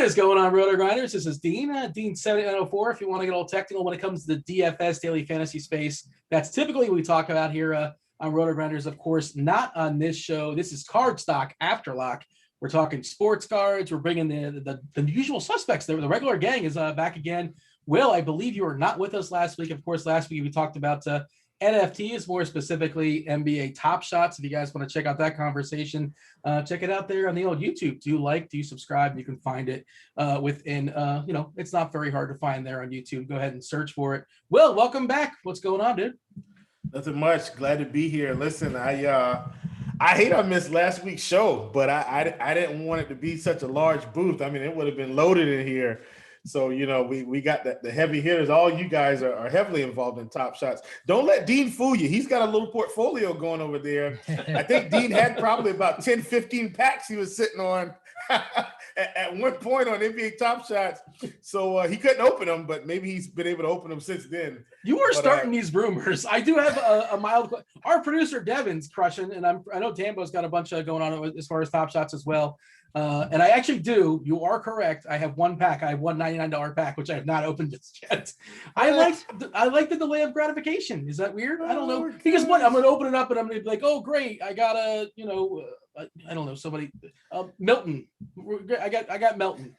What is going on, RotoGrinders? This is Dean, Dean 7904. If you want to get all technical when it comes to the DFS daily fantasy space, that's typically what we talk about here on RotoGrinders. Of course, not on this show. This is Card Stock Afterlock. We're talking sports cards. We're bringing the usual suspects. The regular gang is back again. Will, I believe you were not with us last week. Of course, last week we talked about NFTs, more specifically NBA Top Shots. If you guys want to check out that conversation, check it out there on the old YouTube. Do you subscribe? You can find it within, it's not very hard to find there on YouTube. Go ahead and search for it. Will, welcome back. What's going on, dude? Nothing much. Glad to be here. Listen, I hate I missed last week's show, but I didn't want it to be such a large booth. I mean, it would have been loaded in here. So, we got the heavy hitters. All you guys are heavily involved in Top Shots. Don't let Dean fool you. He's got a little portfolio going over there. I think Dean had probably about 10, 15 packs he was sitting on at one point on NBA Top Shots. So he couldn't open them, but maybe he's been able to open them since then. You are starting these rumors. I do have a mild. Our producer Devin's crushing, and I know Tambo's got a bunch of going on as far as Top Shots as well. And I actually do. You are correct. I have one pack. I have one $99 pack, which I have not opened just yet. I like the delay of gratification. Is that weird? I don't know. Because what? I'm going to open it up and I'm going to be like, oh, great. I got I don't know, somebody, Milton. I got Milton.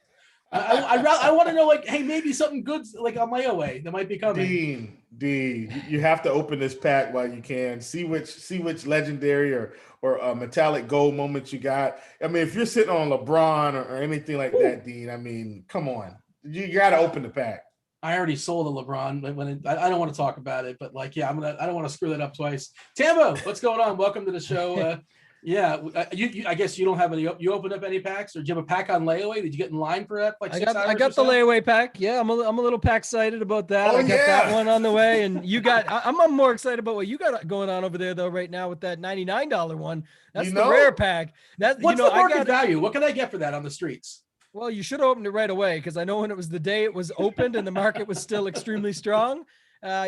I want to know, like, hey, maybe something good, like on layaway that might be coming. Dean, you have to open this pack while you can. See which legendary or metallic gold moments you got. I mean, if you're sitting on LeBron or anything like that, Dean, I mean, come on, you got to open the pack. I already sold a LeBron. I don't want to talk about it, but like, yeah, I don't want to screw that up twice. Tambo, what's going on? Welcome to the show. Yeah, I guess you don't have any. You opened up any packs, or do you have a pack on layaway? Did you get in line for that? Like I got the layaway pack. Yeah, I'm a little pack excited about that. I got that one on the way, and you got. I'm more excited about what you got going on over there though right now with that $99 one. That's the rare pack. What's the market value? What can I get for that on the streets? Well, you should have opened it right away because I know when it was the day it was opened and the market was still extremely strong.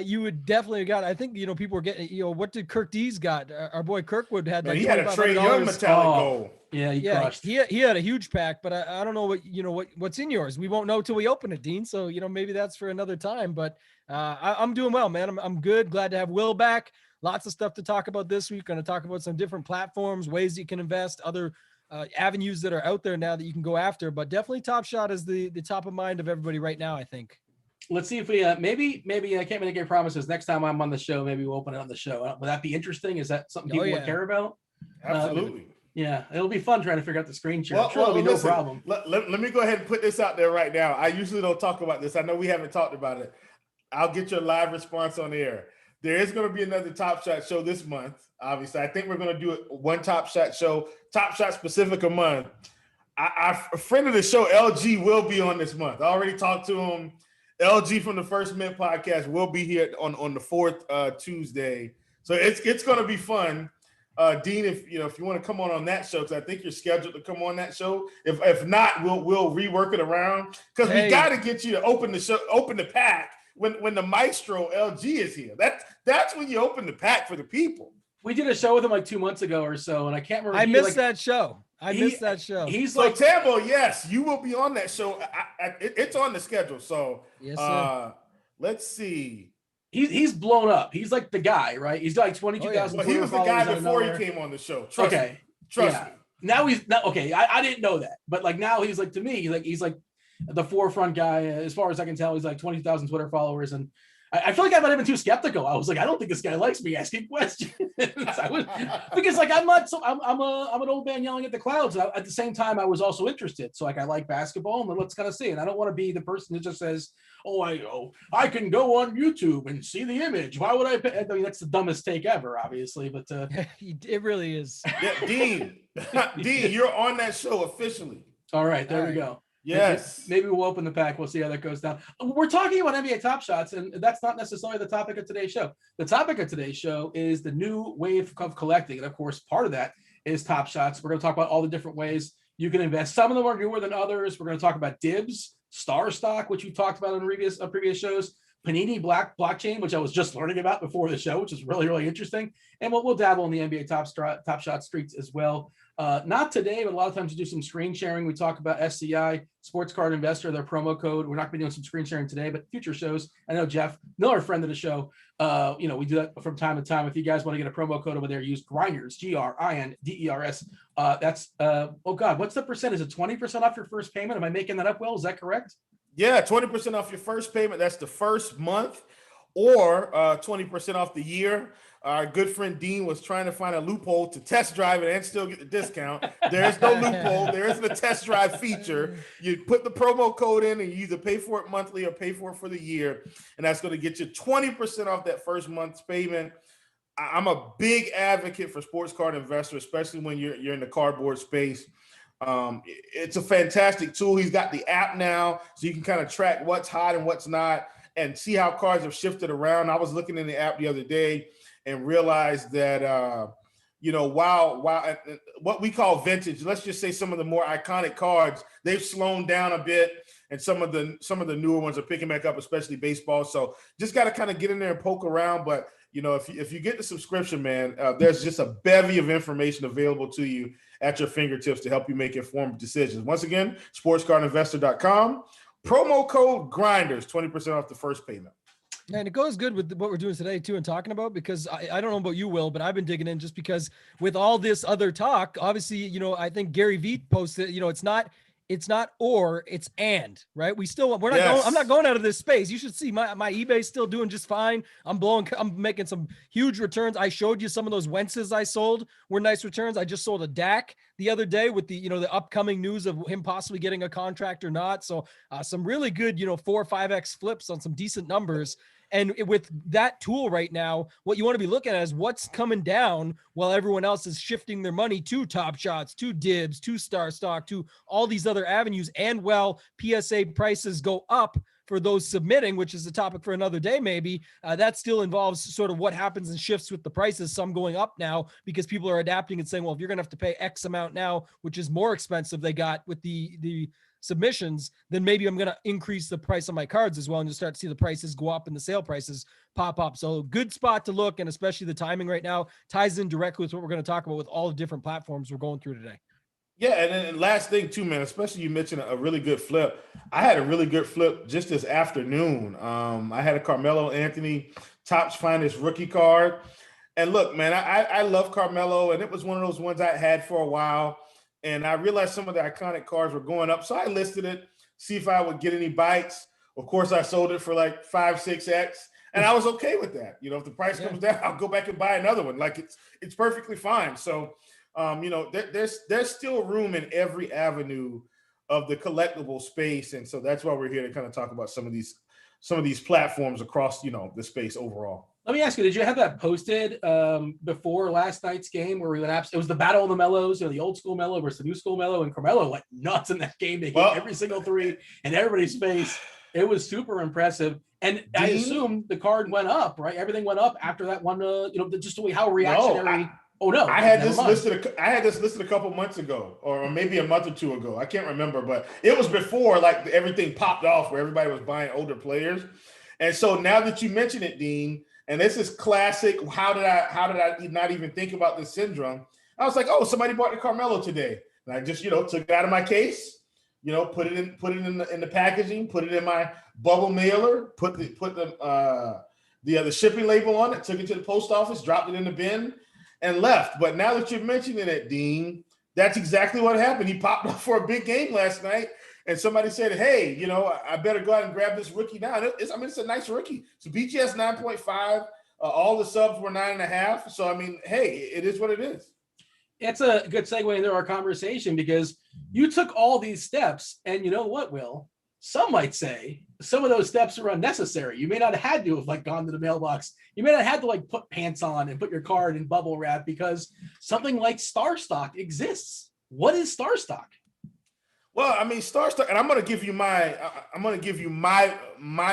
You would definitely got. I think people were getting. What did Kirk D's got? Our boy Kirkwood had like. He had a Trae Young metallic gold. Yeah, he crushed. He had a huge pack, but I don't know what's in yours. We won't know till we open it, Dean. So maybe that's for another time. But I'm doing well, man. I'm good. Glad to have Will back. Lots of stuff to talk about this week. Going to talk about some different platforms, ways you can invest, other avenues that are out there now that you can go after. But definitely Top Shot is the top of mind of everybody right now, I think. Let's see if we maybe I can't make any promises. Next time I'm on the show, maybe we'll open it on the show. Would that be interesting? Is that something people would care about? Absolutely. Yeah, it'll be fun trying to figure out the screen share. I'm sure it'll be no problem. Let me go ahead and put this out there right now. I usually don't talk about this. I know we haven't talked about it. I'll get your live response on air. There is going to be another Top Shot show this month. Obviously, I think we're going to do one Top Shot show, Top Shot specific a month. A friend of the show, LG, will be on this month. I already talked to him. LG from the First Mint podcast will be here on the fourth Tuesday, so it's going to be fun. Dean, if you want to come on that show, because I think you're scheduled to come on that show. If not, we'll rework it around because we got to get you to open the pack when the maestro LG is here. That's when you open the pack for the people. We did a show with him like 2 months ago or so, and I can't remember. I missed that show. He's so like Tambo. Yes, you will be on that show. It's on the schedule. So yes, sir. Let's see. He's blown up. He's like the guy, right? He's got like 22,000. He was the guy before he came on the show. Trust me. Now he's not okay. I didn't know that, but like now he's like to me, he's like the forefront guy as far as I can tell. He's like 20,000 Twitter followers, and I feel like I might have been too skeptical. I was like, I don't think this guy likes me asking questions. Because like I'm an old man yelling at the clouds. At the same time, I was also interested. So like I like basketball, and let's kind of see it. I don't want to be the person who just says, I can go on YouTube and see the image. Why would I pay? I mean, that's the dumbest take ever, obviously. But it really is. Yeah, Dean, you're on that show officially. All right, there we go. Yes. Maybe we'll open the pack. We'll see how that goes down. We're talking about NBA Top Shots, and that's not necessarily the topic of today's show. The topic of today's show is the new wave of collecting. And of course, part of that is Top Shots. We're going to talk about all the different ways you can invest. Some of them are newer than others. We're going to talk about Dibbs, Starstock, which we talked about in previous shows. Panini blockchain, which I was just learning about before the show, which is really, really interesting. And we'll dabble in the NBA Top Shot streets as well. Not today, but a lot of times we do some screen sharing. We talk about SCI, Sports Card Investor, their promo code. We're not going to be doing some screen sharing today, but future shows. I know Jeff, another friend of the show, we do that from time to time. If you guys want to get a promo code over there, use Grinders, GRINDERS. That's, oh God, what's the percent? Is it 20% off your first payment? Am I making that up, Will? Is that correct? Yeah, 20% off your first payment. That's the first month, or 20% off the year. Our good friend Dean was trying to find a loophole to test drive it and still get the discount. There's no loophole. There isn't a test drive feature. You put the promo code in and you either pay for it monthly or pay for it for the year. And that's going to get you 20% off that first month's payment. I'm a big advocate for Sports Card Investor, especially when you're in the cardboard space. It's a fantastic tool. He's got the app now, so you can kind of track what's hot and what's not and see how cards have shifted around. I was looking in the app the other day and realized that, while what we call vintage, let's just say some of the more iconic cards, they've slowed down a bit, and some of the newer ones are picking back up, especially baseball. So just got to kind of get in there and poke around. But if you get the subscription, man, there's just a bevy of information available to you at your fingertips to help you make informed decisions. Once again, sportscardinvestor.com, promo code Grinders, 20% off the first payment. And it goes good with what we're doing today too and talking about, because I don't know about you, Will, but I've been digging in just because with all this other talk, obviously, I think Gary Vee posted, it's not or, it's and, right? I'm not going out of this space. You should see my eBay's still doing just fine. I'm making some huge returns. I showed you some of those Wentz's I sold were nice returns. I just sold a Dak the other day with the upcoming news of him possibly getting a contract or not. So some really good, 4 or 5X flips on some decent numbers. And with that tool right now, what you want to be looking at is what's coming down while everyone else is shifting their money to Top Shots, to Dibbs, to Starstock, to all these other avenues. And while PSA prices go up for those submitting, which is a topic for another day, maybe, that still involves sort of what happens and shifts with the prices, some going up now because people are adapting and saying, well, if you're going to have to pay X amount now, which is more expensive they got with the submissions, then maybe I'm going to increase the price on my cards as well. And you start to see the prices go up and the sale prices pop up. So good spot to look. And especially the timing right now ties in directly with what we're going to talk about with all the different platforms we're going through today. Yeah. And then last thing too, man, especially you mentioned a really good flip. I had a really good flip just this afternoon. I had a Carmelo Anthony Topps Finest rookie card. And look, man, I love Carmelo, and it was one of those ones I had for a while. And I realized some of the iconic cards were going up. So I listed it, see if I would get any bites. Of course, I sold it for like 5, 6X. And I was okay with that. If the price comes down, I'll go back and buy another one. Like it's perfectly fine. So, there's still room in every avenue of the collectible space. And so that's why we're here to kind of talk about some of these platforms across, the space overall. Let me ask you, did you have that posted before last night's game where we went it was the battle of the Mellows, the old school Mellow versus the new school Mellow, and Carmelo went nuts in that game. They hit every single three in everybody's face. It was super impressive. And I assume the card went up, right? Everything went up after that one, just the way how reactionary. I had this listed a couple months ago, or maybe a month or two ago. I can't remember, but it was before like everything popped off where everybody was buying older players. And so now that you mention it, Dean, and this is classic. How did I not even think about this syndrome? I was like, oh, somebody bought the Carmelo today. And I just, took it out of my case, put it in the packaging, put it in my bubble mailer, put the shipping label on it, took it to the post office, dropped it in the bin, and left. But now that you're mentioning it, Dean, that's exactly what happened. He popped up for a big game last night. And somebody said, hey, I better go out and grab this rookie now. It's a nice rookie. So BGS 9.5, all the subs were 9.5. So, hey, it is what it is. It's a good segue into our conversation because you took all these steps, and you know what, Will? Some might say some of those steps are unnecessary. You may not have had to have gone to the mailbox. You may not have had to put pants on and put your card in bubble wrap because something like Starstock exists. What is Starstock? Well, Starstock, and I'm going to give you my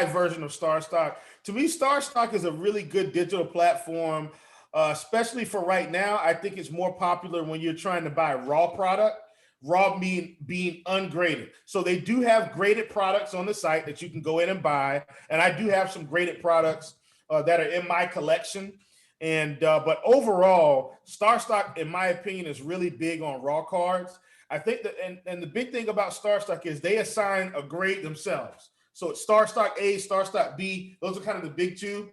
version of Starstock. To me, Starstock is a really good digital platform, especially for right now. I think it's more popular when you're trying to buy raw product raw being ungraded. So they do have graded products on the site that you can go in and buy. And I do have some graded products that are in my collection. And but overall, Starstock, in my opinion, is really big on raw cards. I think that, and the big thing about Starstock is they assign a grade themselves. So it's Starstock A, Starstock B. Those are kind of the big two.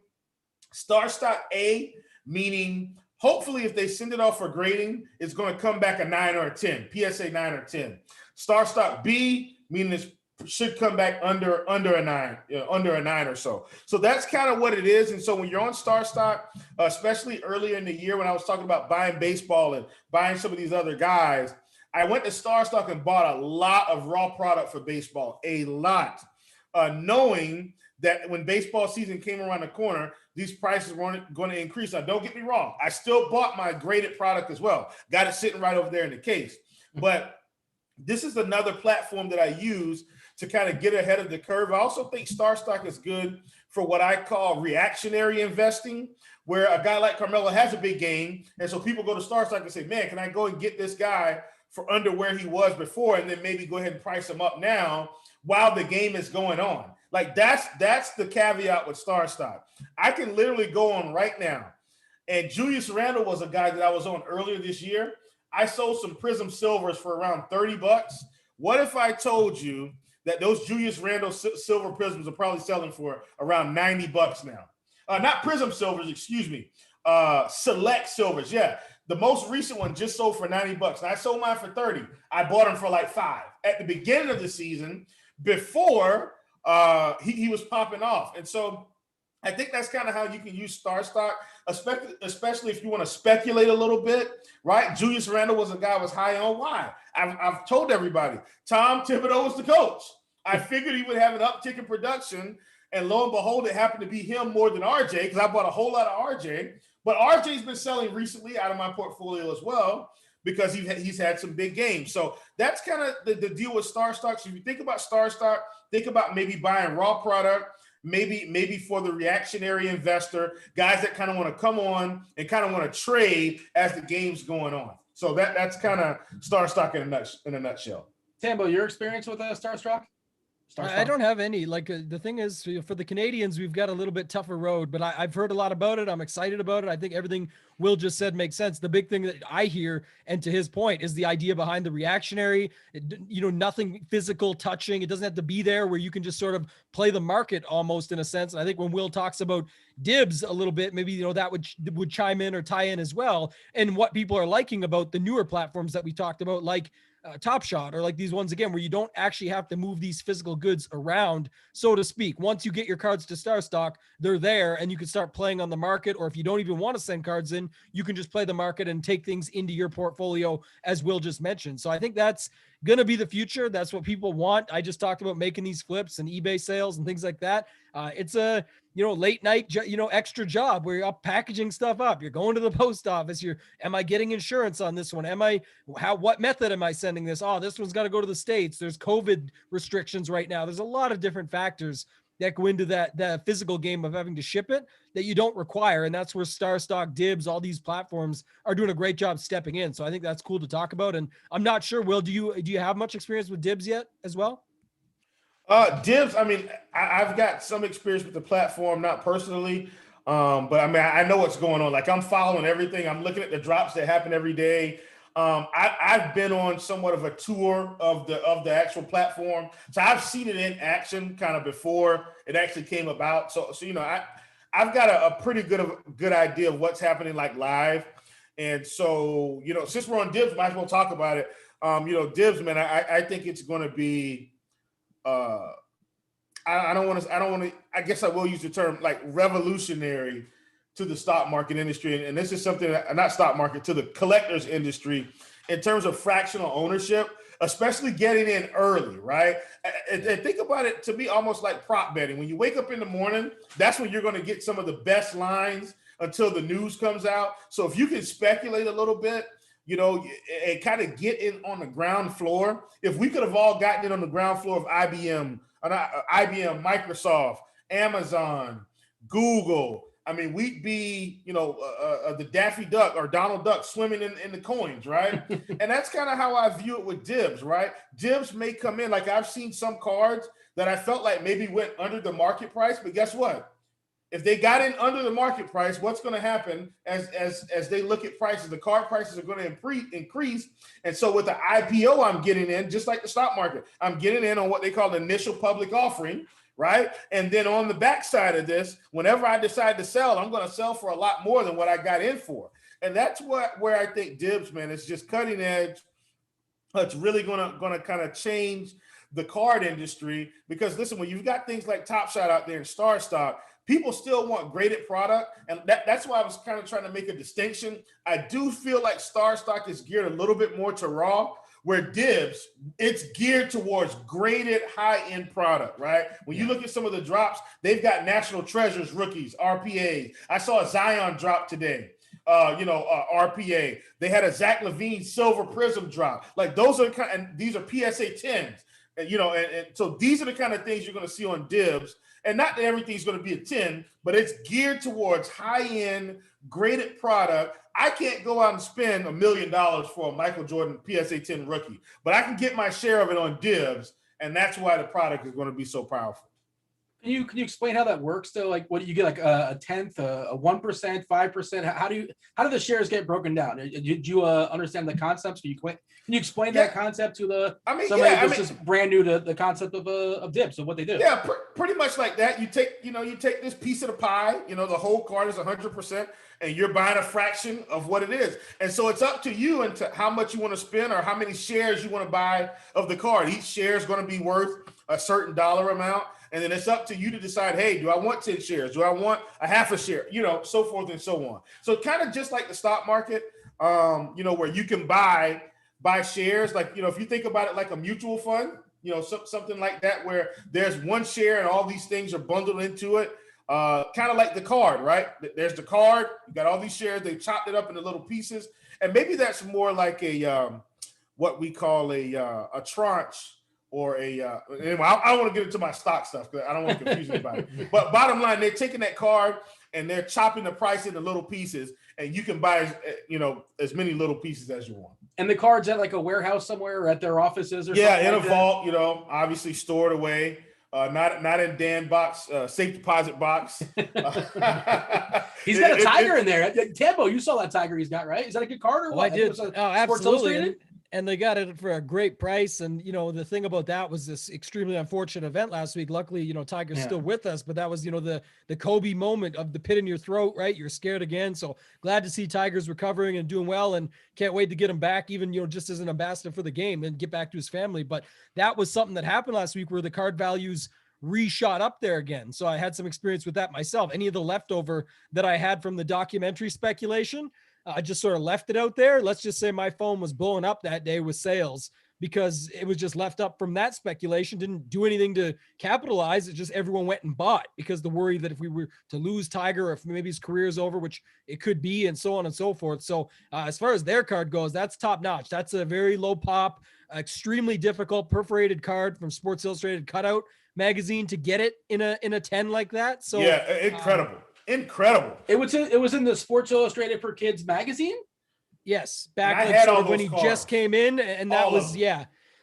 Starstock A, meaning hopefully if they send it off for grading, it's going to come back a 9 or a 10, PSA 9 or 10. Starstock B, meaning it should come back under a 9, under a 9 or so. So that's kind of what it is. And so when you're on Starstock, especially earlier in the year when I was talking about buying baseball and buying some of these other guys, I went to Starstock and bought a lot of raw product for baseball, a lot, knowing that when baseball season came around the corner, these prices weren't going to increase. Now, don't get me wrong. I still bought my graded product as well. Got it sitting right over there in the case. But this is another platform that I use to kind of get ahead of the curve. I also think Starstock is good for what I call reactionary investing, where a guy like Carmelo has a big game. And so people go to Starstock and say, man, can I go and get this guy for under where he was before, and then maybe go ahead and price him up now while the game is going on. Like that's the caveat with Starstock. I can literally go on right now. And Julius Randle was a guy that I was on earlier this year. I sold some Prism Silvers for around $30. What if I told you that those Julius Randle silver prisms are probably selling for around $90 now? Not Prism Silvers, excuse me. Select Silvers. Yeah. The most recent one just sold for $90. And I sold mine for $30. I bought them for like $5 at the beginning of the season before he was popping off. And so I think that's kind of how you can use Starstock, especially if you want to speculate a little bit, right? Julius Randle was a guy I was high on. Why? I've told everybody, Tom Thibodeau was the coach. I figured he would have an uptick in production, and lo and behold, it happened to be him more than RJ, because I bought a whole lot of RJ. But RJ's been selling recently out of my portfolio as well, because he's had some big games. So that's kind of the deal with Starstock. So if you think about Starstock, think about maybe buying raw product, maybe for the reactionary investor, guys that kind of want to come on and kind of want to trade as the game's going on. So that's kind of Starstock in a nutshell. Tambo, your experience with Starstock? I don't have any. Like the thing is, for the Canadians, we've got a little bit tougher road, but I've heard a lot about it. I'm excited about it. I think everything Will just said makes sense. The big thing that I hear, and to his point, is the idea behind the reactionary, nothing physical touching. It doesn't have to be there, where you can just sort of play the market almost, in a sense. And I think when Will talks about Dibbs a little bit, maybe, that would chime in or tie in as well. And what people are liking about the newer platforms that we talked about, like Top Shot, or like these ones again, where you don't actually have to move these physical goods around, so to speak. Once you get your cards to Starstock, they're there, and you can start playing on the market. Or if you don't even want to send cards in, you can just play the market and take things into your portfolio, as Will just mentioned. So I think that's going to be the future. That's what people want. I just talked about making these flips and eBay sales and things like that. It's a late night, extra job where you're up packaging stuff up. You're going to the post office. Am I getting insurance on this one? What method am I sending this? Oh, this one's got to go to the States. There's COVID restrictions right now. There's a lot of different factors that go into that physical game of having to ship it that you don't require. And that's where Starstock, Dibbs, all these platforms are doing a great job stepping in. So I think that's cool to talk about. And I'm not sure, Will, do you have much experience with Dibbs yet as well? Dibbs, I mean, I've got some experience with the platform, not personally, but I mean, I know what's going on. Like, I'm following everything. I'm looking at the drops that happen every day. I've been on somewhat of a tour of the actual platform, so I've seen it in action kind of before it actually came about. So I've got a pretty good idea of what's happening like live, and so since we're on Dibbs, might as well talk about it. Dibbs, man, I think it's going to be. I don't want to. I guess I will use the term like revolutionary to the stock market industry, and this is something that, not stock market, to the collectors industry in terms of fractional ownership, especially getting in early, right? And think about it, to be almost like prop betting. When you wake up in the morning, that's when you're going to get some of the best lines until the news comes out. So if you can speculate a little bit, and kind of get in on the ground floor. If we could have all gotten in on the ground floor of IBM, Microsoft, Amazon, Google, I mean, we'd be, the Daffy Duck or Donald Duck swimming in the coins, right? And that's kind of how I view it with Dibbs, right? Dibbs may come in, like I've seen some cards that I felt like maybe went under the market price, but guess what? If they got in under the market price, what's going to happen as they look at prices? The card prices are going to increase. And so with the IPO, I'm getting in, just like the stock market, I'm getting in on what they call the initial public offering, right? And then on the backside of this, whenever I decide to sell, I'm going to sell for a lot more than what I got in for. And that's where I think Dibbs, man, it's just cutting edge. It's really going to kind of change the card industry, because listen, when you've got things like Top Shot out there and Starstock, people still want graded product. And that's why I was kind of trying to make a distinction. I do feel like Starstock is geared a little bit more to raw, where Dibbs, it's geared towards graded high-end product, right? When you look at some of the drops, they've got National Treasures rookies, RPAs. I saw a Zion drop today, RPA. They had a Zach LaVine Silver Prism drop. Like those are and these are PSA 10s. And so these are the kind of things you're going to see on Dibbs. And not that everything's going to be a 10, but it's geared towards high-end graded product. I can't go out and spend $1 million for a Michael Jordan PSA 10 rookie, but I can get my share of it on Dibbs, and that's why the product is going to be so powerful. Can you explain how that works though? Like, what do you get? Like a tenth, a 1%, 5%? How do the shares get broken down? Did you understand the concepts? Can you explain that concept to somebody who's just brand new to the concept of Dibbs, of what they do? Yeah, pretty much like that. You take this piece of the pie. The whole card is 100%, and you're buying a fraction of what it is. And so it's up to you and to how much you want to spend or how many shares you want to buy of the card. Each share is going to be worth a certain dollar amount. And then it's up to you to decide, hey, do I want 10 shares? Do I want a half a share? So forth and so on. So kind of just like the stock market, where you can buy shares. Like, if you think about it like a mutual fund, something like that, where there's one share and all these things are bundled into it. Kind of like the card, right? There's the card. You got all these shares. They chopped it up into little pieces. And maybe that's more like what we call a tranche. Or anyway, I don't want to get into my stock stuff because I don't want to confuse anybody. But bottom line, they're taking that card and they're chopping the price into little pieces, and you can buy, as many little pieces as you want. And the card's at like a warehouse somewhere or at their offices or something. Yeah, in a vault, obviously stored away. Not in Dan box, safe deposit box. He's got a tiger in there. Tambo, you saw that tiger he's got, right? Is that a good card or what? I did. Absolutely. And they got it for a great price. And, the thing about that was this extremely unfortunate event last week. Luckily, Tiger's still with us, but that was, the Kobe moment of the pit in your throat, right? You're scared again. So glad to see Tiger's recovering and doing well, and can't wait to get him back, even, just as an ambassador for the game and get back to his family. But that was something that happened last week where the card values re-shot up there again. So I had some experience with that myself. Any of the leftover that I had from the documentary speculation, I just sort of left it out there. Let's just say my phone was blowing up that day with sales because it was just left up from that speculation, didn't do anything to capitalize. It just everyone went and bought because the worry that if we were to lose Tiger or if maybe his career is over, which it could be, and so on and so forth. So as far as their card goes, that's top notch. That's a very low pop, extremely difficult perforated card from Sports Illustrated cutout magazine to get it in a 10 like that. So yeah, incredible. Incredible. It was in the Sports Illustrated for Kids magazine. Yes, back when he just came in, and that was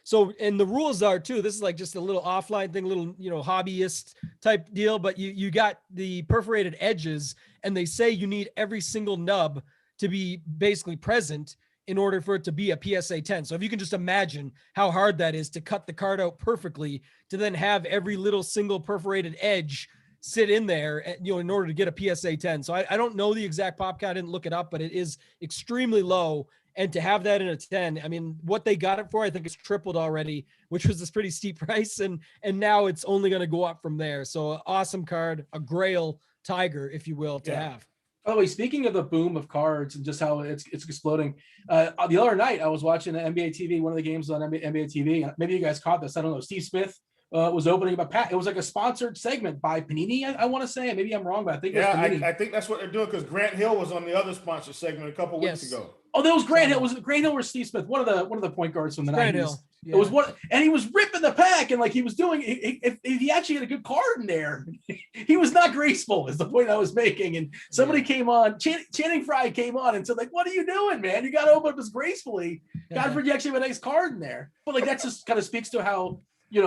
So, and the rules are too. This is like just a little offline thing, little hobbyist type deal. But you got the perforated edges, and they say you need every single nub to be basically present in order for it to be a PSA 10. So if you can just imagine how hard that is to cut the card out perfectly, to then have every little single perforated edge sit in there, in order to get a PSA 10. So I don't know the exact pop count. I didn't look it up, but it is extremely low. And to have that in a 10, I mean, what they got it for, I think it's tripled already, which was this pretty steep price. And now it's only going to go up from there. So awesome card, a grail Tiger, if you will, to have. By the way, speaking of the boom of cards and just how it's exploding, the other night I was watching NBA TV, one of the games on NBA TV. Maybe you guys caught this. I don't know. Steve Smith was opening up it was like a sponsored segment by Panini, I want to say. Maybe I'm wrong, but I think I think that's what they're doing, because Grant Hill was on the other sponsored segment a couple weeks ago. Oh, that was Grant Hill. Was it Grant Hill or Steve Smith? One of the point guards from the 90s. It was one, and he was ripping the pack, and like he was doing. If he actually had a good card in there, he was not graceful. Is the point I was making. And somebody came on, Channing Frye came on and said, like, "What are you doing, man? You got to open up this gracefully. God forbid you actually have a nice card in there." But like that just kind of speaks to how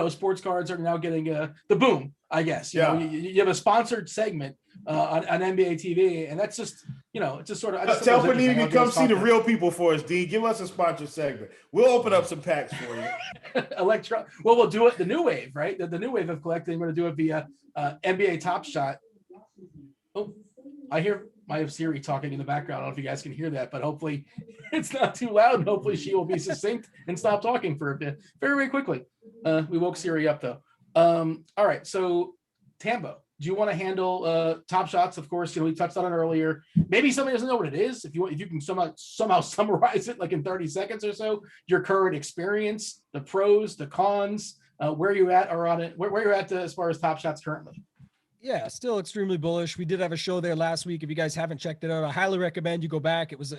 sports cards are now getting the boom. I guess you know you have a sponsored segment on NBA TV, and that's just it's just sort of. Tell Panini to come see the real people for us, Dean. Give us a sponsored segment. We'll open up some packs for you. Well, we'll do it the new wave, right? The new wave of collecting. We're going to do it via NBA Top Shot. Oh, I have Siri talking in the background. I don't know if you guys can hear that, but hopefully it's not too loud. And hopefully she will be succinct and stop talking for a bit very, very quickly. We woke Siri up though. All right. So Tambo, do you want to handle Top Shots? Of course, we touched on it earlier. Maybe somebody doesn't know what it is. If you can somehow summarize it like in 30 seconds or so, your current experience, the pros, the cons, where you at or on it, where you're at as far as Top Shots currently. Yeah, still extremely bullish. We did have a show there last week. If you guys haven't checked it out, I highly recommend you go back. It was,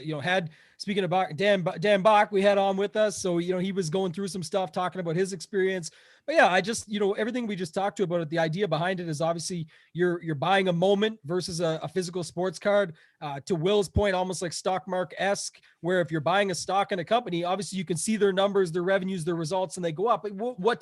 speaking about Dan Bach, we had on with us. So, he was going through some stuff, talking about his experience. But yeah, I just, everything we just talked to about it, the idea behind it is obviously you're buying a moment versus a physical sports card. To Will's point, almost like stock mark-esque, where if you're buying a stock in a company, obviously you can see their numbers, their revenues, their results, and they go up. But when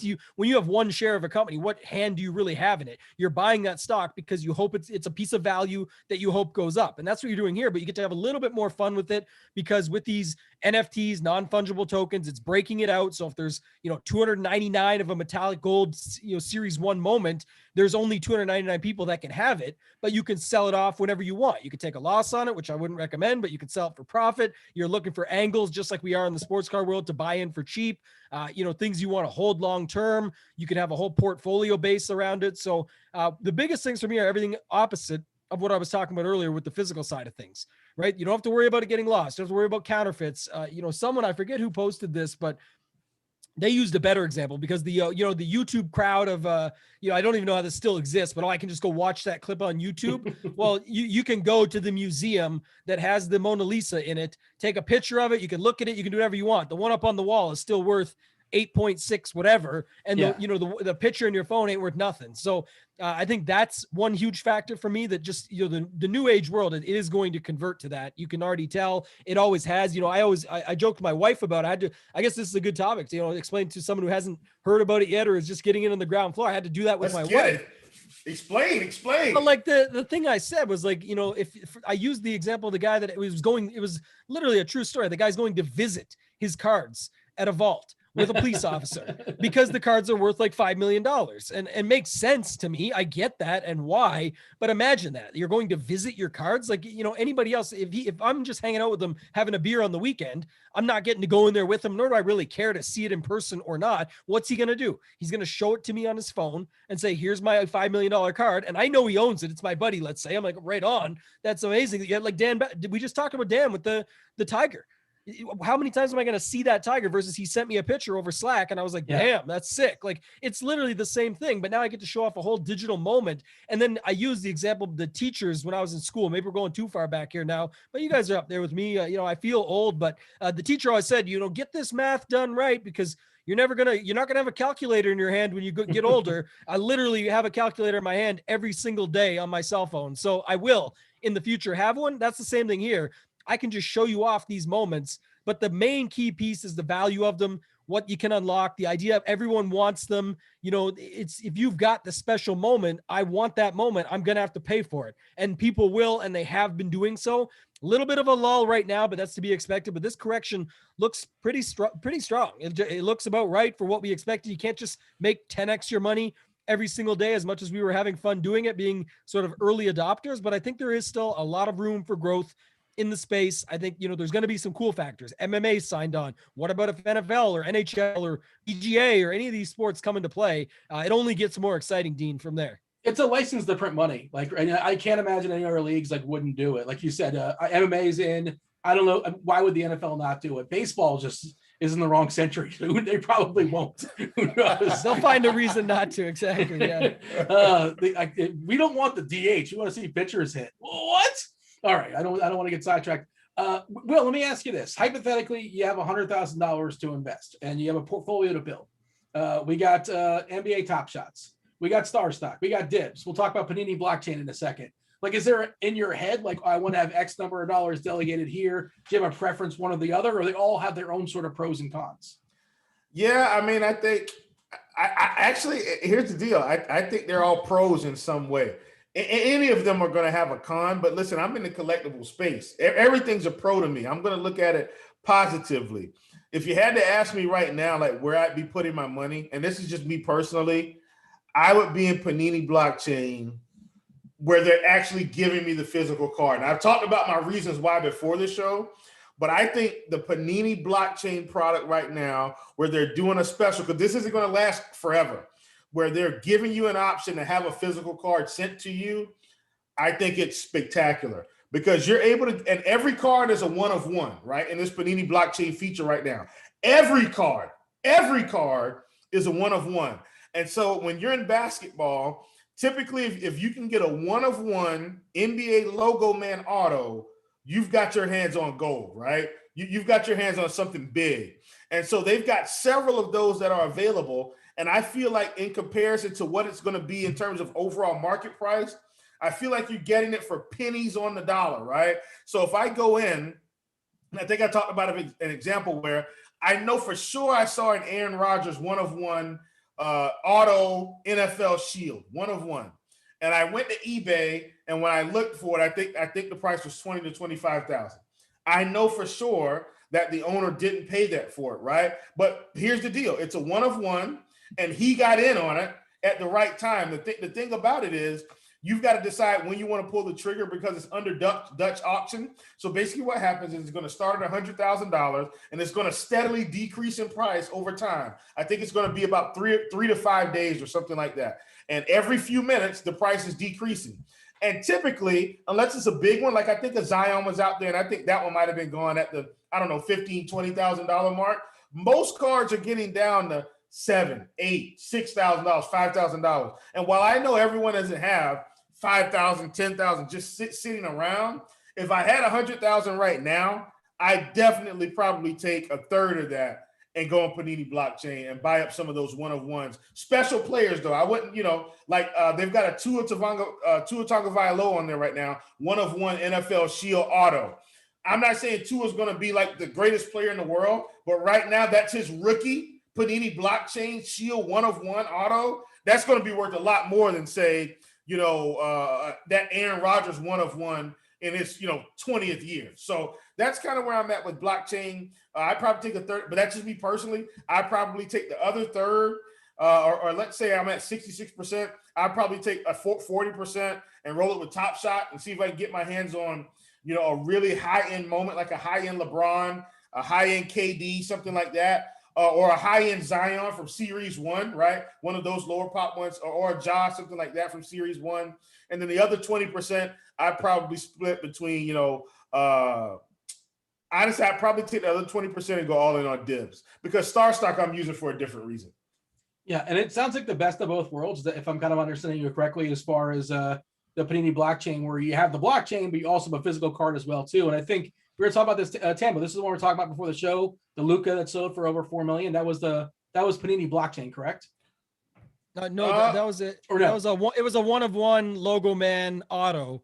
you have one share of a company, what hand do you really have in it? You're buying that stock because you hope it's a piece of value that you hope goes up. And that's what you're doing here, but you get to have a little bit more fun with it because with these NFTs, non-fungible tokens, it's breaking it out. So if there's, 299 of a metallic gold, series 1 moment, there's only 299 people that can have it, but you can sell it off whenever you want. You can take a loss on it, which I wouldn't recommend, but you can sell it for profit. You're looking for angles, just like we are in the sports car world, to buy in for cheap. Things you want to hold long-term. You can have a whole portfolio base around it. So the biggest things for me are everything opposite of what I was talking about earlier with the physical side of things, right? You don't have to worry about it getting lost. You don't have to worry about counterfeits. Someone, I forget who posted this, but they used a better example because the YouTube crowd of, I don't even know how this still exists, but I can just go watch that clip on YouTube. Well, you can go to the museum that has the Mona Lisa in it, take a picture of it. You can look at it. You can do whatever you want. The one up on the wall is still worth 8.6 whatever, and the picture in your phone ain't worth nothing. So I think that's one huge factor for me, that just the new age world, it is going to convert to that. You can already tell. It always has. I joked to my wife about it. I guess this is a good topic to explain to someone who hasn't heard about it yet or is just getting in on the ground floor. I had to do that with my wife. Explain. But like the thing I said was like, if I used the example of the guy that it was literally a true story. The guy's going to visit his cards at a vault with a police officer because the cards are worth like $5 million and makes sense to me. I get that and why, but imagine that you're going to visit your cards. Like, anybody else, if I'm just hanging out with them, having a beer on the weekend, I'm not getting to go in there with him, nor do I really care to see it in person or not. What's he going to do? He's going to show it to me on his phone and say, here's my $5 million card. And I know he owns it. It's my buddy. Let's say I'm like, right on. That's amazing. Yeah. Like Dan, did we just talk about Dan with the tiger? How many times am I going to see that tiger versus he sent me a picture over Slack and I was like, damn, that's sick. Like, it's literally the same thing, but now I get to show off a whole digital moment. And then I use the example of the teachers when I was in school. Maybe we're going too far back here now, but you guys are up there with me. I feel old, but the teacher always said, get this math done right, because you're not going to have a calculator in your hand when you get older. I literally have a calculator in my hand every single day on my cell phone. So I will in the future have one. That's the same thing here. I can just show you off these moments, but the main key piece is the value of them, what you can unlock, the idea of everyone wants them. It's, if you've got the special moment, I want that moment, I'm going to have to pay for it. And people will, and they have been doing so. A little bit of a lull right now, but that's to be expected. But this correction looks pretty strong. It looks about right for what we expected. You can't just make 10x your money every single day, as much as we were having fun doing it, being sort of early adopters. But I think there is still a lot of room for growth in the space. I think, there's going to be some cool factors. MMA signed on. What about if NFL or NHL or PGA or any of these sports come into play? It only gets more exciting, Dean, from there. It's a license to print money. Like, I can't imagine any other leagues wouldn't do it. Like you said, MMA is in. I don't know. Why would the NFL not do it? Baseball just is in the wrong century. They probably won't. Who knows? They'll find a reason not to. Exactly. Yeah. We don't want the DH. We want to see pitchers hit. What? All right. I don't want to get sidetracked. Will, let me ask you this. Hypothetically, you have $100,000 to invest and you have a portfolio to build. We got NBA Top Shots. We got Starstock. We got Dibbs. We'll talk about Panini Blockchain in a second. Like, is there in your head, like, I want to have X number of dollars delegated here? Do you have a preference, one or the other, or they all have their own sort of pros and cons? Yeah, I mean, I think I actually, here's the deal. I think they're all pros in some way. Any of them are going to have a con, but listen, I'm in the collectible space. Everything's a pro to me. I'm going to look at it positively. If you had to ask me right now, like where I'd be putting my money, and this is just me personally, I would be in Panini Blockchain, where they're actually giving me the physical card. And I've talked about my reasons why before the show, but I think the Panini Blockchain product right now, where they're doing a special, because this isn't going to last forever, where they're giving you an option to have a physical card sent to you, I think it's spectacular because you're able to, and every card is a one of one, right? In this Panini Blockchain feature right now, every card is a one of one. And so when you're in basketball, typically if you can get a one of one NBA logo man auto, you've got your hands on gold, right? You've got your hands on something big. And so they've got several of those that are available. And I feel like in comparison to what it's going to be in terms of overall market price, I feel like you're getting it for pennies on the dollar, right? So if I go in, and I think I talked about an example where I know for sure I saw an Aaron Rodgers one of one auto NFL shield, one of one. And I went to eBay, and when I looked for it, I think the price was $20,000 to $25,000. I know for sure that the owner didn't pay that for it, right? But here's the deal: it's a one of one, and he got in on it at the right time. The thing about it is, you've got to decide when you want to pull the trigger because it's under Dutch auction. So basically, what happens is it's going to start at $100,000, and it's going to steadily decrease in price over time. I think it's going to be about three to 5 days or something like that. And every few minutes, the price is decreasing. And typically, unless it's a big one, like I think a Zion was out there, and I think that one might have been gone at the, I don't know, $15,000, $20,000 mark. Most cards are getting down to $7,000, $8,000, $6,000, $5,000. And while I know everyone doesn't have $5,000, $10,000 just sitting around, if I had $100,000 right now, I definitely probably take a third of that and go on Panini Blockchain and buy up some of those one-of-ones. Special players, though. I wouldn't, they've got a Tua Tagovailoa on there right now, one-of-one NFL Shield auto. I'm not saying Tua is going to be like the greatest player in the world, but right now that's his rookie Panini Blockchain Shield one-of-one auto. That's going to be worth a lot more than, say, that Aaron Rodgers one-of-one in his 20th year. So that's kind of where I'm at with blockchain. I probably take a third, but that's just me personally. I probably take the other third, or let's say I'm at 66%. I probably take a 40% and roll it with Top Shot and see if I can get my hands on a really high-end moment, like a high-end LeBron, a high-end KD, something like that, or a high-end Zion from Series 1, right? One of those lower pop ones, or a Ja, something like that from Series 1. And then the other 20%, I'd probably split between, honestly, I'd probably take the other 20% and go all in on Dibbs, because Starstock I'm using for a different reason. Yeah, and it sounds like the best of both worlds, if I'm kind of understanding you correctly, as far as the Panini blockchain, where you have the blockchain, but you also have a physical card as well, too. And I think we were talking about this, Tambo. This is the one we were talking about before the show, the Luka that sold for over $4 million. That was Panini blockchain, correct? No, that was it. Or no? It was a one-of-one logo man auto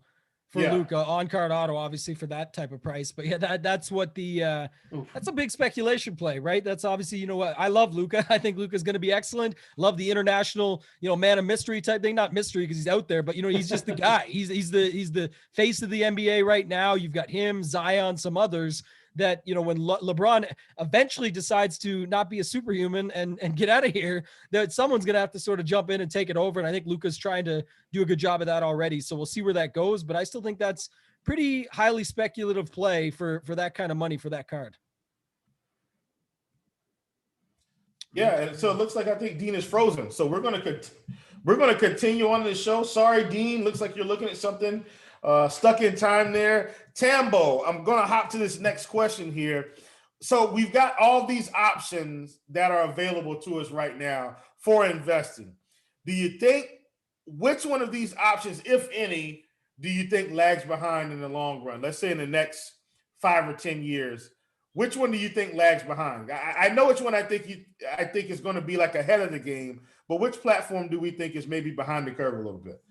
for Yeah. Luka, on-card auto, obviously for that type of price. But yeah, that's what that's a big speculation play, right? That's obviously, what, I love Luka. I think Luka's going to be excellent. Love the international, man of mystery type thing. Not mystery because he's out there, but he's just the guy. He's the face of the NBA right now. You've got him, Zion, some others that, when LeBron eventually decides to not be a superhuman and get out of here, that someone's going to have to sort of jump in and take it over. And I think Luka's trying to do a good job of that already. So we'll see where that goes. But I still think that's pretty highly speculative play for that kind of money for that card. Yeah, and so it looks like I think Dean is frozen. So we're going to continue on the show. Sorry, Dean. Looks like you're looking at something. Stuck in time there. Tambo, I'm going to hop to this next question here. So we've got all these options that are available to us right now for investing. Do you think, which one of these options, if any, do you think lags behind in the long run? Let's say in the next 5 or 10 years, which one do you think lags behind? I know which one I think is going to be like ahead of the game, but which platform do we think is maybe behind the curve a little bit?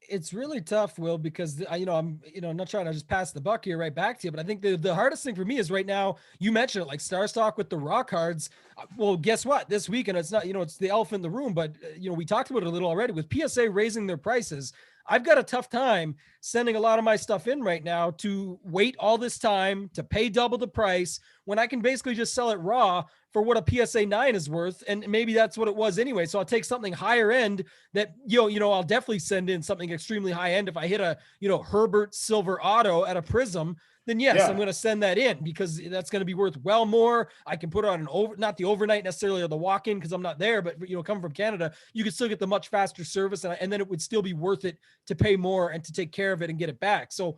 It's really tough, Will, because I'm not trying to just pass the buck here right back to you, but I think the hardest thing for me is right now, you mentioned it, like Starstock with the raw cards. Well, guess what? This weekend, it's not, it's the elephant in the room, but we talked about it a little already with PSA raising their prices. I've got a tough time sending a lot of my stuff in right now to wait all this time to pay double the price when I can basically just sell it raw for what a PSA 9 is worth. And maybe that's what it was anyway. So I'll take something higher end that, I'll definitely send in something extremely high end. If I hit a, Herbert silver auto at a Prism, then yes, I'm going to send that in because that's going to be worth well more. I can put on not the overnight necessarily or the walk-in because I'm not there, but coming from Canada, you can still get the much faster service and then it would still be worth it to pay more and to take care of it and get it back. So,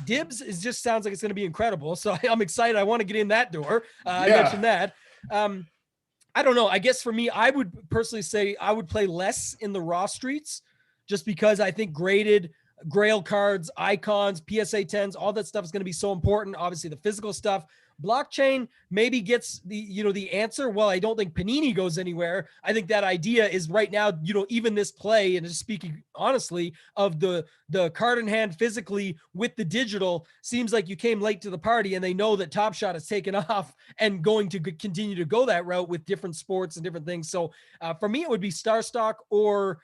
Dibbs just sounds like it's going to be incredible. So I'm excited. I want to get in that door. I mentioned that. I don't know. I guess for me, I would personally say I would play less in the raw streets just because I think graded grail cards, icons, PSA 10s, all that stuff is going to be so important. Obviously the physical stuff, blockchain maybe gets the answer. Well, I don't think Panini goes anywhere. I think that idea is right now, even this play, and just speaking honestly of the card in hand physically with the digital, seems like you came late to the party and they know that Top Shot has taken off and going to continue to go that route with different sports and different things. So for me, it would be Starstock or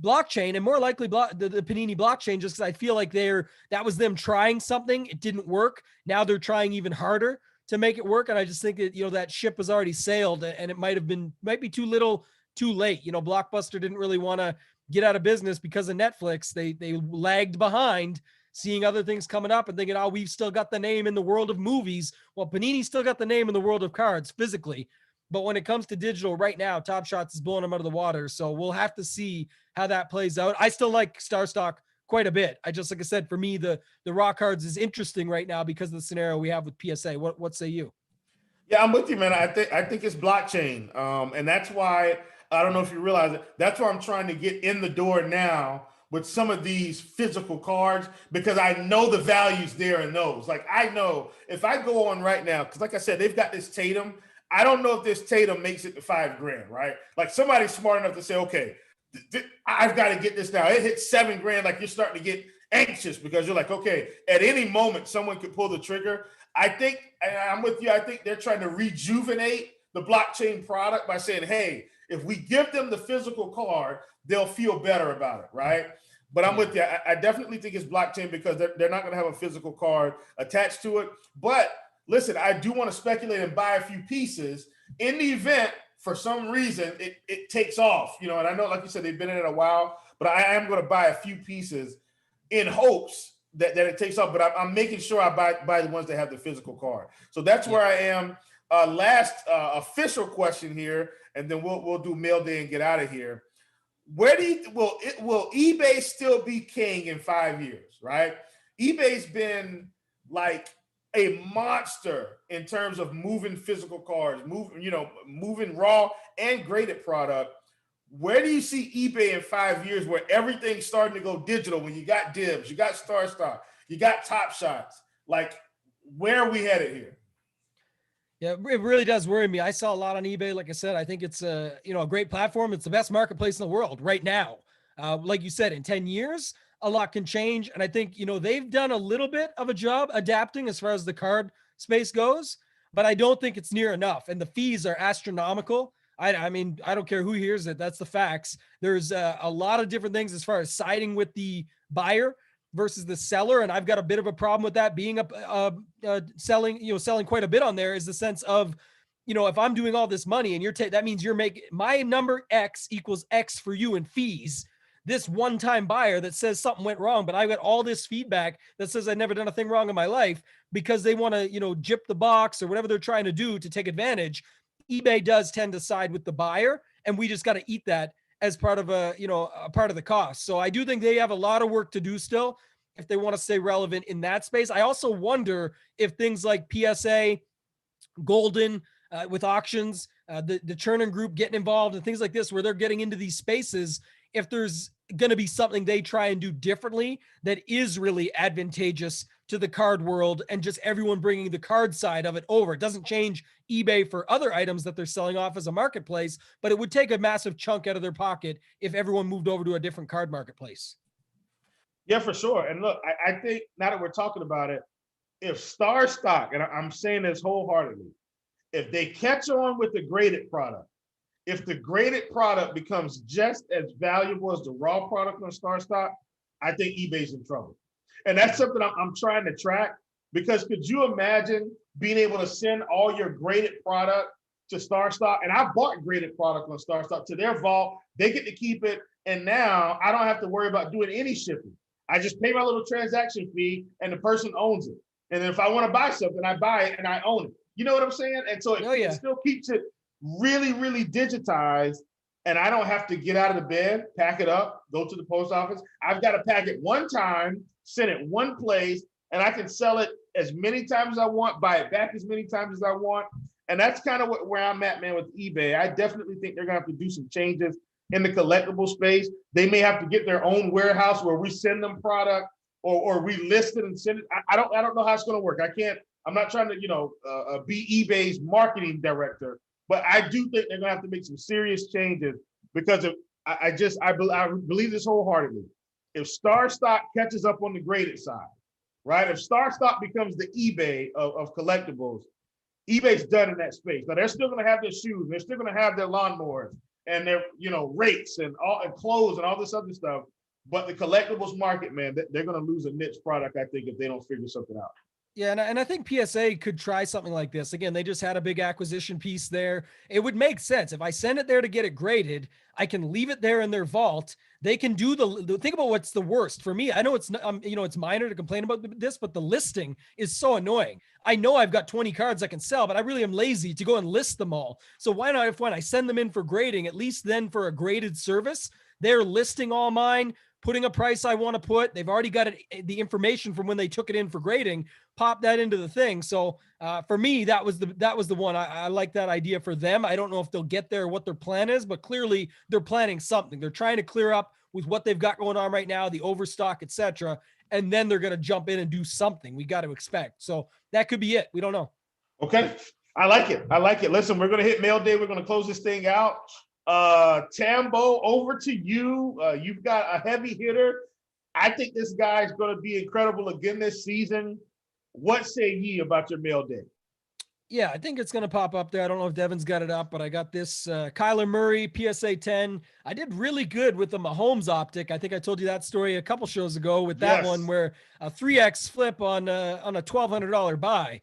blockchain, and more likely the Panini blockchain, just because I feel like that was them trying something. It didn't work. Now they're trying even harder to make it work. And I just think that, that ship was already sailed and it might be too little too late. Blockbuster didn't really want to get out of business because of Netflix. They lagged behind, seeing other things coming up and thinking, oh, we've still got the name in the world of movies. Well, Panini still got the name in the world of cards physically. But when it comes to digital right now, Top Shots is blowing them out of the water. So we'll have to see how that plays out. I still like Starstock quite a bit. Like I said, for me, the raw cards is interesting right now because of the scenario we have with PSA. What say you? Yeah, I'm with you, man. I think it's blockchain. And that's why, I don't know if you realize it, that's why I'm trying to get in the door now with some of these physical cards, because I know the value's there in those. Like, I know if I go on right now, because like I said, they've got this Tatum. I don't know if this Tatum makes it to $5,000, right? Like, somebody's smart enough to say, okay, I've got to get this now. It hits $7,000. Like, you're starting to get anxious because you're like, okay, at any moment, someone could pull the trigger. I think, and I'm with you, I think they're trying to rejuvenate the blockchain product by saying, hey, if we give them the physical card, they'll feel better about it, right? But I'm with you. I definitely think it's blockchain because they're not going to have a physical card attached to it. But listen, I do want to speculate and buy a few pieces in the event, for some reason, it takes off. And I know, like you said, they've been in it a while, but I am going to buy a few pieces in hopes that it takes off. But I'm making sure I buy the ones that have the physical card. So that's where I am. Last official question here, and then we'll do mail day and get out of here. Where will eBay still be king in 5 years? Right? eBay's been like a monster in terms of moving physical cards, moving raw and graded product. Where do you see eBay in 5 years where everything's starting to go digital? When you got Dibbs, you got Starstock, you got Top Shots, like, where are we headed here? Yeah, it really does worry me. I saw a lot on eBay. Like I said, I think it's a great platform. It's the best marketplace in the world right now. Like you said, in 10 years, a lot can change. And I think, they've done a little bit of a job adapting as far as the card space goes, but I don't think it's near enough. And the fees are astronomical. I mean, I don't care who hears it. That's the facts. There's a lot of different things as far as siding with the buyer versus the seller. And I've got a bit of a problem with that being selling quite a bit on there, is the sense of, if I'm doing all this money and that means you're making my number X equals X for you in fees. This one-time buyer that says something went wrong, but I got all this feedback that says I've never done a thing wrong in my life, because they want to, jip the box or whatever they're trying to do to take advantage. eBay does tend to side with the buyer, and we just got to eat that as part of a part of the cost. So I do think they have a lot of work to do still if they want to stay relevant in that space. I also wonder if things like PSA, Golden, with auctions, the Chernin Group getting involved and things like this, where they're getting into these spaces, if there's going to be something they try and do differently that is really advantageous to the card world and just everyone bringing the card side of it over. It doesn't change eBay for other items that they're selling off as a marketplace, but it would take a massive chunk out of their pocket if everyone moved over to a different card marketplace. Yeah, for sure. And look, I think now that we're talking about it, if Starstock, and I'm saying this wholeheartedly, if they catch on with the graded product, if the graded product becomes just as valuable as the raw product on Starstock, I think eBay's in trouble. And that's something I'm trying to track, because could you imagine being able to send all your graded product to Starstock? And I bought graded product on Starstock to their vault. They get to keep it. And now I don't have to worry about doing any shipping. I just pay my little transaction fee and the person owns it. And then if I want to buy something, I buy it and I own it. You know what I'm saying? And so it still keeps it really, really digitized. And I don't have to get out of the bed, pack it up, go to the post office. I've got to pack it one time, send it one place, and I can sell it as many times as I want, buy it back as many times as I want. And that's kind of where I'm at, man, with eBay. I definitely think they're going to have to do some changes in the collectible space. They may have to get their own warehouse where we send them product or we list it and send it. I don't know how it's going to work. I'm not trying to, be eBay's marketing director, but I do think they're going to have to make some serious changes, because I believe this wholeheartedly. If Starstock catches up on the graded side, right? If Starstock becomes the eBay of collectibles, eBay's done in that space. Now they're still going to have their shoes, they're still going to have their lawnmowers and their rakes and clothes and all this other stuff. But the collectibles market, man, they're going to lose a niche product, I think, if they don't figure something out. Yeah, and I think PSA could try something like this. Again, they just had a big acquisition piece there. It would make sense. If I send it there to get it graded, I can leave it there in their vault. They can do think about what's the worst for me. I know it's it's minor to complain about this, but the listing is so annoying. I know I've got 20 cards I can sell, but I really am lazy to go and list them all. So why not, when I send them in for grading, at least then for a graded service, they're listing all mine, putting a price I want to put. They've already got the information from when they took it in for grading, pop that into the thing. So for me, that was the one. I like that idea for them. I don't know if they'll get there or what their plan is, but clearly they're planning something. They're trying to clear up with what they've got going on right now, the overstock, etc. And then they're going to jump in and do something we got to expect. So that could be it. We don't know. Okay. I like it. Listen, we're going to hit mail day. We're going to close this thing out. Tambo, over to you. You've got a heavy hitter. I think this guy's going to be incredible again this season. What say ye about your mail day? Yeah, I think it's going to pop up there. I don't know if Devin's got it up, but I got this Kyler Murray PSA 10. I did really good with the Mahomes optic. I think I told you that story a couple shows ago with that one, where a 3X flip on a $1,200 buy.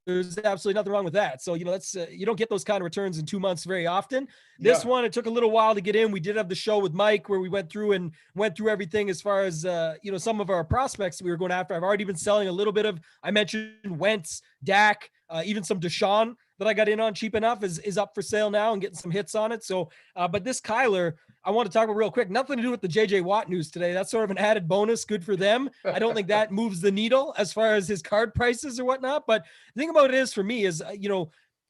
There's absolutely nothing wrong with that. So, that's you don't get those kind of returns in 2 months very often. This one, it took a little while to get in. We did have the show with Mike where we went through everything as far as, some of our prospects we were going after. I've already been selling a little bit of, I mentioned Wentz, Dak, even some Deshaun that I got in on cheap enough is up for sale now and getting some hits on it. So, but this Kyler, I want to talk about real quick, nothing to do with the JJ Watt news today. That's sort of an added bonus. Good for them. I don't think that moves the needle as far as his card prices or whatnot. But the thing about it is, for me, is,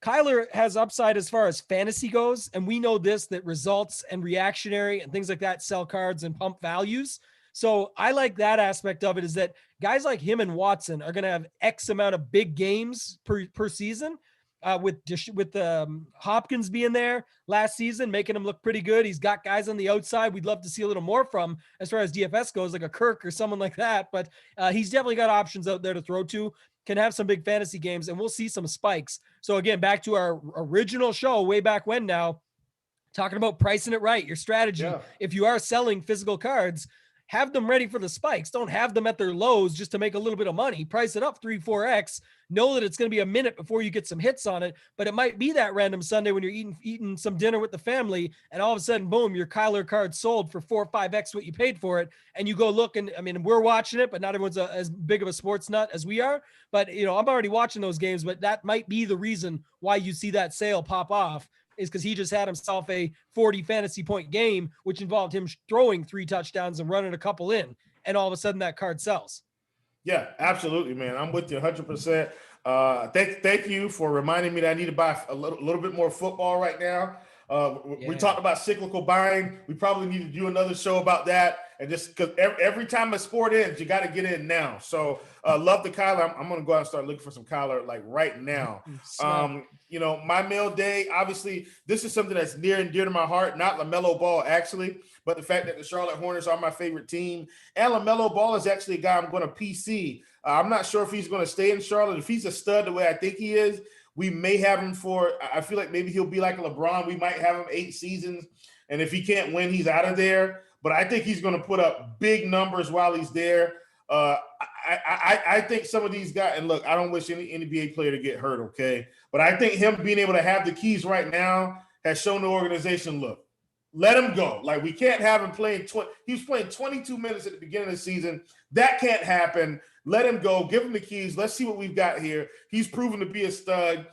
Kyler has upside as far as fantasy goes. And we know that results and reactionary and things like that sell cards and pump values. So I like that aspect of it, is that guys like him and Watson are going to have X amount of big games per season. With Hopkins being there last season, making him look pretty good. He's got guys on the outside we'd love to see a little more from as far as DFS goes, like a Kirk or someone like that. But he's definitely got options out there to throw to, can have some big fantasy games, and we'll see some spikes. So again, back to our original show way back when now, talking about pricing it right, your strategy. Yeah. If you are selling physical cards, have them ready for the spikes. Don't have them at their lows just to make a little bit of money. Price it up 3-4x. Know that it's going to be a minute before you get some hits on it, but it might be that random Sunday when you're eating some dinner with the family, and all of a sudden, boom, your Kyler card sold for 4 or 5x what you paid for it. And you go look, and we're watching it, but not everyone's as big of a sports nut as we are. But I'm already watching those games, but that might be the reason why you see that sale pop off, is because he just had himself a 40 fantasy point game, which involved him throwing 3 touchdowns and running a couple in, and all of a sudden that card sells. Yeah, absolutely, man. I'm with you 100%. Thank you for reminding me that I need to buy a little bit more football right now. We talked about cyclical buying. We probably need to do another show about that. And just because every time a sport ends, you got to get in now. So love the Kyler. I'm going to go out and start looking for some Kyler like right now. My mail day, obviously, this is something that's near and dear to my heart. Not LaMelo Ball, actually, but the fact that the Charlotte Hornets are my favorite team. And LaMelo Ball is actually a guy I'm going to PC. I'm not sure if he's going to stay in Charlotte. If he's a stud the way I think he is, we may have him I feel like maybe he'll be like LeBron. We might have him 8 seasons. And if he can't win, he's out of there. But I think he's going to put up big numbers while he's there. I think some of these guys, and look, I don't wish any NBA player to get hurt, okay? But I think him being able to have the keys right now has shown the organization, look, let him go. Like, we can't have him playing he was playing 22 minutes at the beginning of the season. That can't happen. Let him go. Give him the keys. Let's see what we've got here. He's proven to be a stud.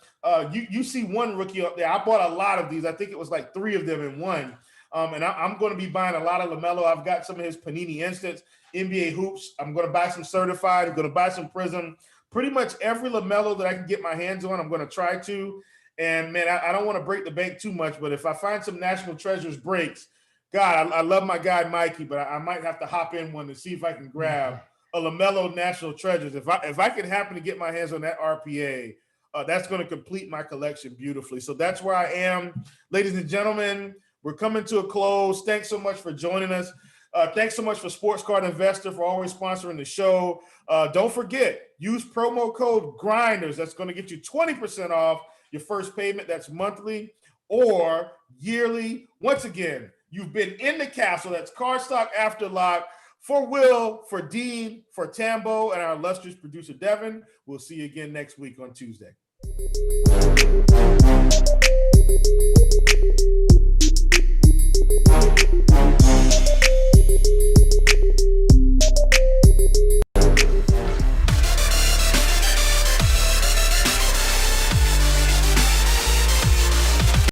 You see one rookie up there. I bought a lot of these. I think it was like 3 of them in one. And I'm going to be buying a lot of LaMelo. I've got some of his Panini Instants, NBA Hoops. I'm going to buy some Certified. I'm going to buy some Prism. Pretty much every LaMelo that I can get my hands on, I'm going to try to. And, man, I don't want to break the bank too much, but if I find some National Treasures breaks, God, I love my guy Mikey, but I might have to hop in one to see if I can grab a LaMelo National Treasures. If I can happen to get my hands on that RPA, that's going to complete my collection beautifully. So that's where I am. Ladies and gentlemen, we're coming to a close. Thanks so much for joining us. Thanks so much for Sports Card Investor for always sponsoring the show. Don't forget, use promo code GRINDERS. That's going to get you 20% off your first payment. That's monthly or yearly. Once again, you've been in the castle. That's Cardstock Afterlock. For Will, for Dean, for Tambo, and our illustrious producer, Devin. We'll see you again next week on Tuesday.